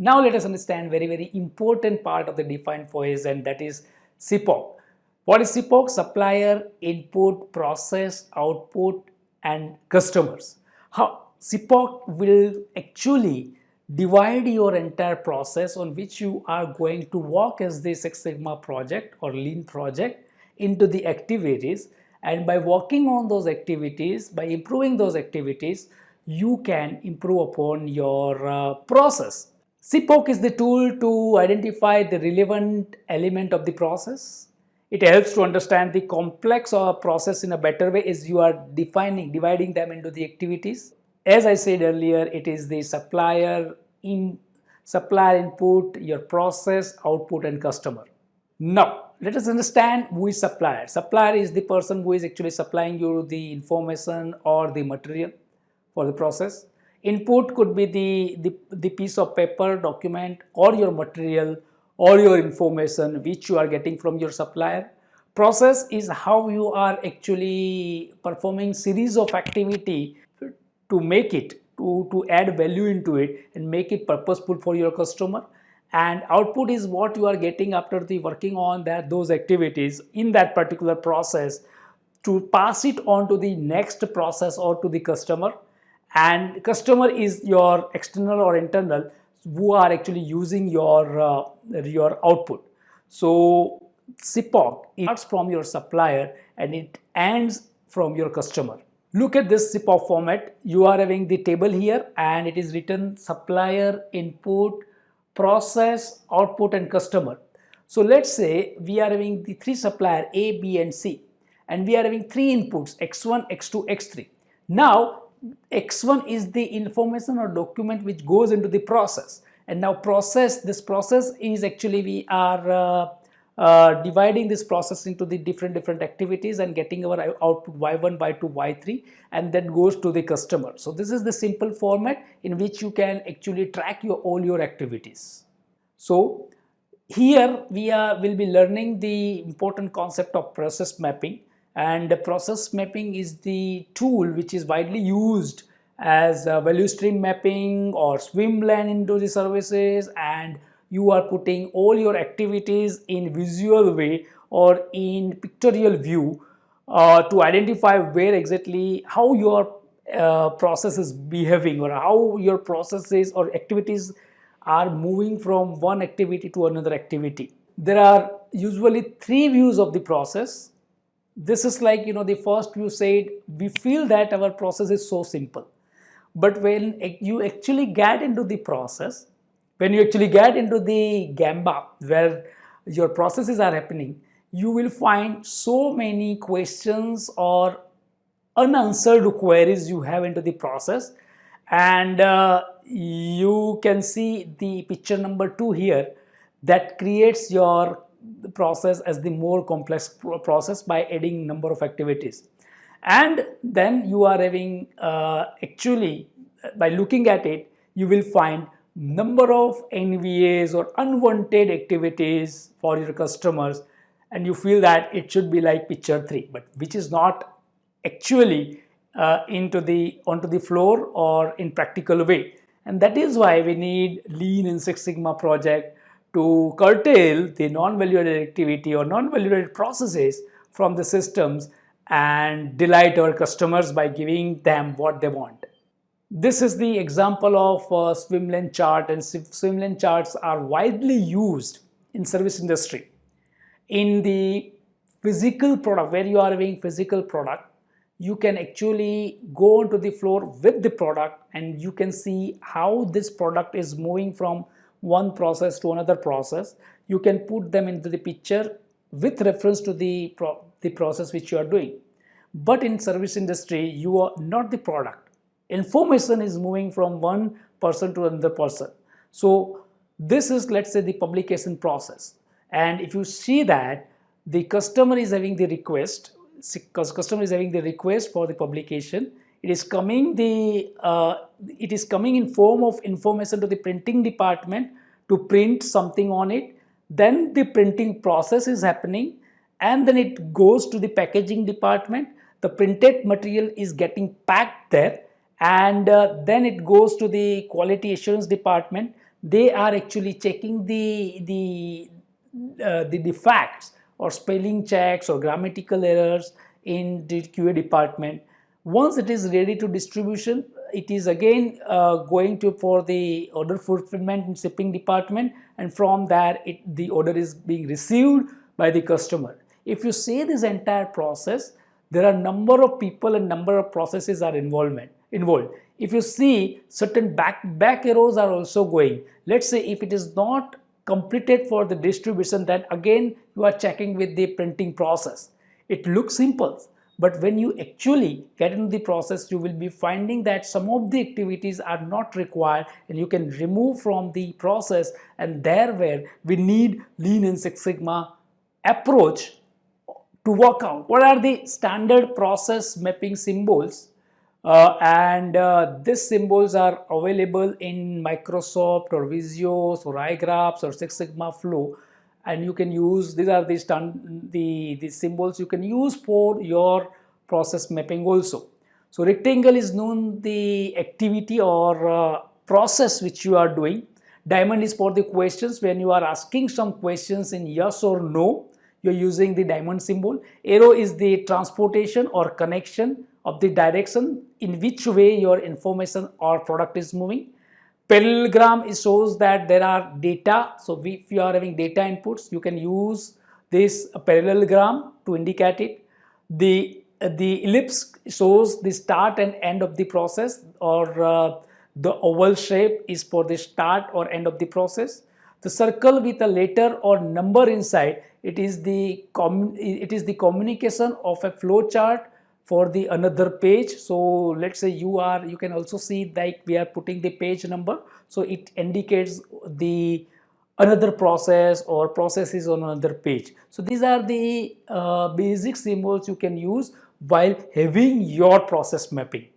Now let us understand very important part of the defined phase, and that is SIPOC. What is SIPOC? Supplier, input, process, output and customers. How SIPOC will actually divide your entire process on which you are going to work as the Six Sigma project or Lean project into the activities, and by working on those activities, by improving those activities, you can improve upon your process. SIPOC is the tool to identify the relevant element of the process. It helps to understand the complex or process in a better way as you are dividing them into the activities. As I said earlier, it is the supplier input, your process, output and customer. Now, let us understand who is supplier. Supplier is the person who is actually supplying you the information or the material for the process. Input could be the piece of paper, document or your material or your information which you are getting from your supplier. Process is how you are actually performing series of activity to make it, to add value into it and make it purposeful for your customer. And output is what you are getting after the working on those activities in that particular process to pass it on to the next process or to the customer. And customer is your external or internal who are actually using your output. So SIPOC starts from your supplier and it ends from your customer. Look at this SIPOC format. You are having the table here and it is written supplier, input, process, output and customer. So let's say we are having the three supplier A, B and C, and we are having three inputs X1, X2, X3. Now X1 is the information or document which goes into the process, and now this process is actually we are dividing this process into the different activities and getting our output Y1, Y2, Y3, and that goes to the customer. So this is the simple format in which you can actually track all your activities. So here will be learning the important concept of process mapping, and the process mapping is the tool which is widely used as value stream mapping or swim lane into the services, and you are putting all your activities in visual way or in pictorial view to identify where exactly how your process is behaving or how your processes or activities are moving from one activity to another activity. There are usually three views of the process. This is like, the first view said we feel that our process is so simple, but when you actually get into the process, when you actually get into the Gemba where your processes are happening, you will find so many questions or unanswered queries you have into the process. And you can see the picture number 2 here that creates your process as the more complex process by adding number of activities. And then you are having actually by looking at it, you will find number of NVAs or unwanted activities for your customers, and you feel that it should be like picture 3, but which is not actually onto the floor or in practical way. And that is why we need Lean and Six Sigma project to curtail the non-value-added activity or non-value-added processes from the systems and delight our customers by giving them what they want. This is the example of swim lane chart, and swim lane charts are widely used in service industry. In the physical product, where you are having physical product, you can actually go onto the floor with the product and you can see how this product is moving from one process to another process. You can put them into the picture with reference to the process which you are doing. But in service industry, you are not the product. Information is moving from one person to another person. So this is, let's say, the publication process. And if you see that the customer is having the request, for the publication, it is coming in form of information to the printing department to print something on it. Then the printing process is happening, and then it goes to the packaging department. The printed material is getting packed there, and then it goes to the quality assurance department. they are actually checking the defects or spelling checks or grammatical errors in the QA department. Once it is ready to distribution, it is again going to for the order fulfillment and shipping department, and from there the order is being received by the customer. If you see this entire process, there are number of people and number of processes are involved. If you see, certain back arrows are also going. Let's say if it is not completed for the distribution, then again you are checking with the printing process. It looks simple, but when you actually get into the process, you will be finding that some of the activities are not required and you can remove from the process, and there where we need Lean and Six Sigma approach to work out what are the standard process mapping symbols, and these symbols are available in Microsoft or Visios or iGraphs or Six Sigma Flow, and you can use these are the symbols you can use for your process mapping also. So rectangle is known the activity or process which you are doing. Diamond is for the questions. When you are asking some questions in yes or no, you're using the diamond symbol. Arrow is the transportation or connection of the direction in which way your information or product is moving. Parallelogram shows that there are data. So if you are having data inputs, you can use this parallelogram to indicate it. The ellipse shows the start and end of the process, or the oval shape is for the start or end of the process. The circle with a letter or number inside, it is the communication of a flow chart for the another page. So let's say you can also see like we are putting the page number, so it indicates the another process or processes on another page. So these are the basic symbols you can use while having your process mapping.